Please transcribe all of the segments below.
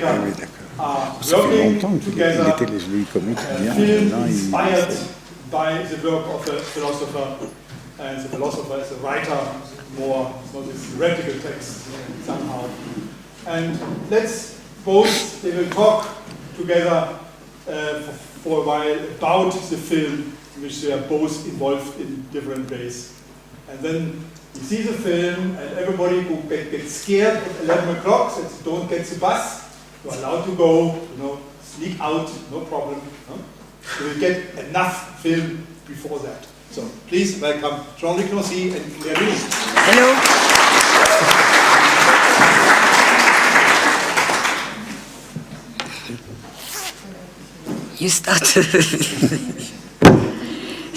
Ah oui, d'accord. Ça fait longtemps qu'il était les comme étudiant. Maintenant, inspired by the work of the philosopher, and the philosopher is a writer, more, it's not a theoretical text somehow. And let's both, they will talk together for a while about the film, in which they are both involved in different ways. And then you see the film, and everybody who gets scared at 11 o'clock, so don't get the bus, you're allowed to go, you know, sneak out, no problem. No? You will get enough film before that. So please welcome Jean-Luc Nancy and Denis. Hello. You start.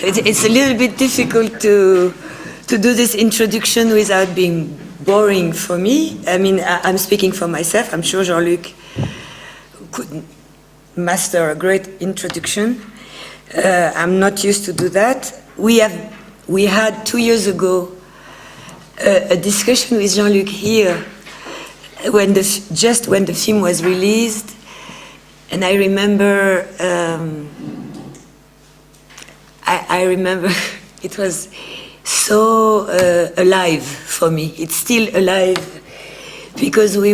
It's a little bit difficult to do this introduction without being boring for me. I mean, I'm speaking for myself. I'm sure Jean-Luc could master a great introduction. I'm not used to do that. We had 2 years ago a discussion with Jean-Luc here just when the film was released, and I remember I remember it was so alive for me. It's still alive because we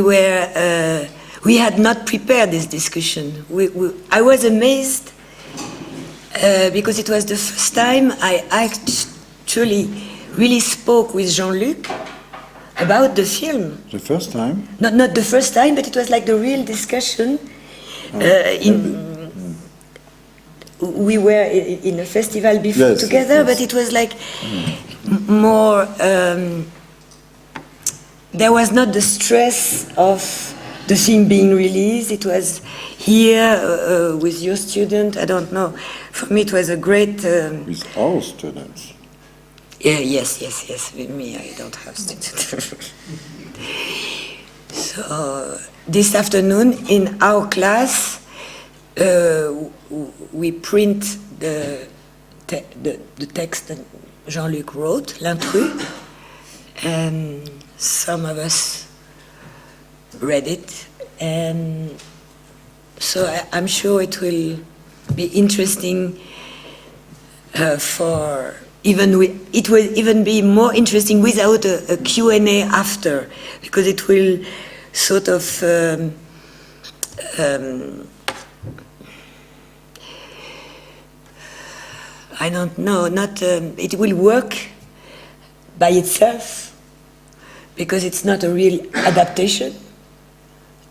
had not prepared this discussion. I was amazed because it was the first time I actually really spoke with Jean-Luc about the film. The first time? Not the first time, but it was like the real discussion. We were in a festival before together, yes. But it was like more. There was not the stress of the film being released. It was here with your student. I don't know. For me, it was a great. With our students. Yes. With me, I don't have students. So this afternoon in our class, we print the text that Jean-Luc wrote, L'Intruder, and some of us read it, and so I'm sure it will be interesting it will even be more interesting without a Q&A after, because it will sort of I don't know, it will work by itself because it's not a real adaptation.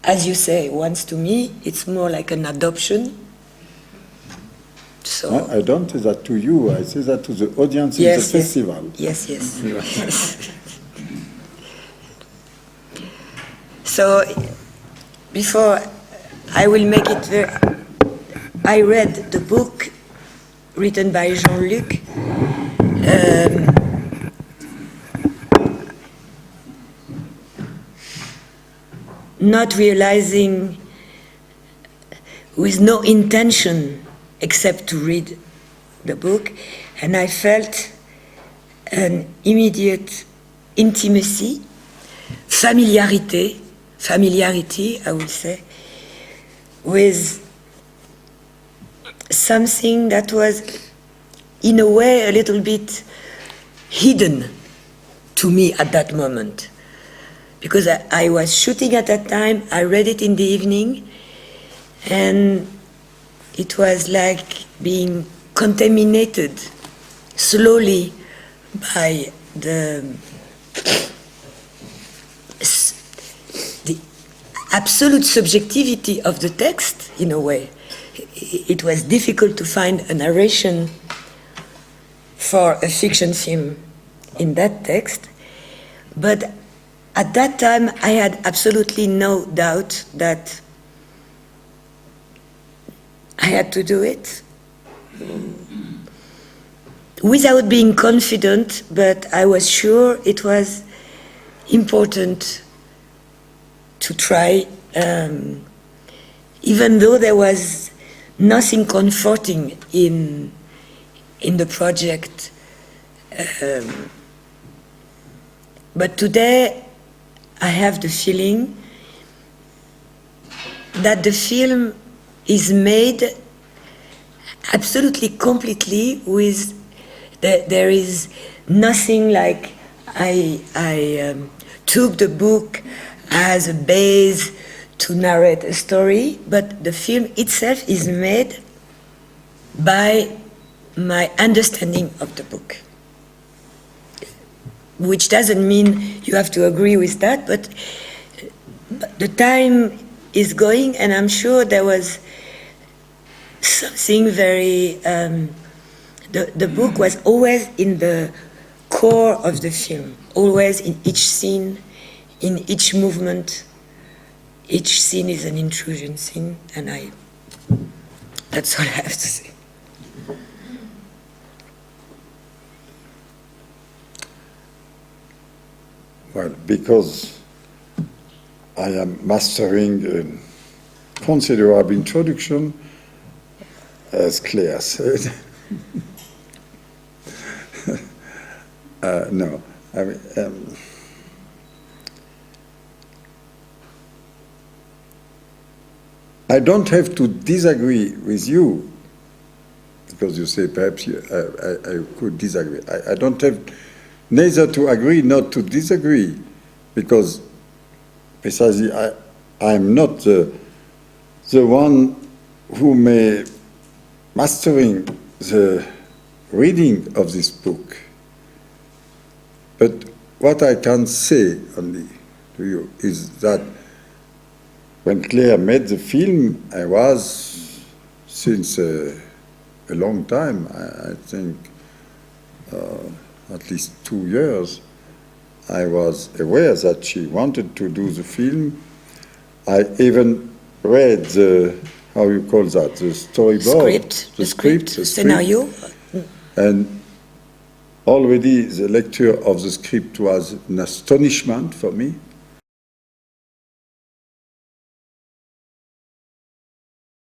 As you say, once to me, it's more like an adoption. So I don't say that to you, I say that to the audience in the festival. Yes. So, before I will make it very... I read the book written by Jean-Luc. Not realizing, with no intention except to read the book, and I felt an immediate intimacy, familiarity, I would say, with something that was, in a way, a little bit hidden to me at that moment. Because I was shooting at that time, I read it in the evening, and it was like being contaminated slowly by the absolute subjectivity of the text, in a way. It was difficult to find a narration for a fiction film in that text, but at that time I had absolutely no doubt that I had to do it without being confident, but I was sure it was important to try, even though there was nothing comforting in the project. But today I have the feeling that the film is made absolutely completely with, there is nothing like I took the book as a base to narrate a story, but the film itself is made by my understanding of the book. Which doesn't mean you have to agree with that, but the time is going, and I'm sure there was something very, the book was always in the core of the film, always in each scene, in each movement. Each scene is an intrusion scene, and that's all I have to say. Well, because I am mastering a considerable introduction, as Claire said. No, I mean, I don't have to disagree with you, because you say perhaps I could disagree. I don't have neither to agree nor to disagree, because precisely I'm not the one who may mastering the reading of this book. But what I can say only to you is that when Claire made the film, I was, since a long time, I think at least 2 years, I was aware that she wanted to do the film. I even read the, how you call that, the storyboard? The script, the scenario. And already the lecture of the script was an astonishment for me.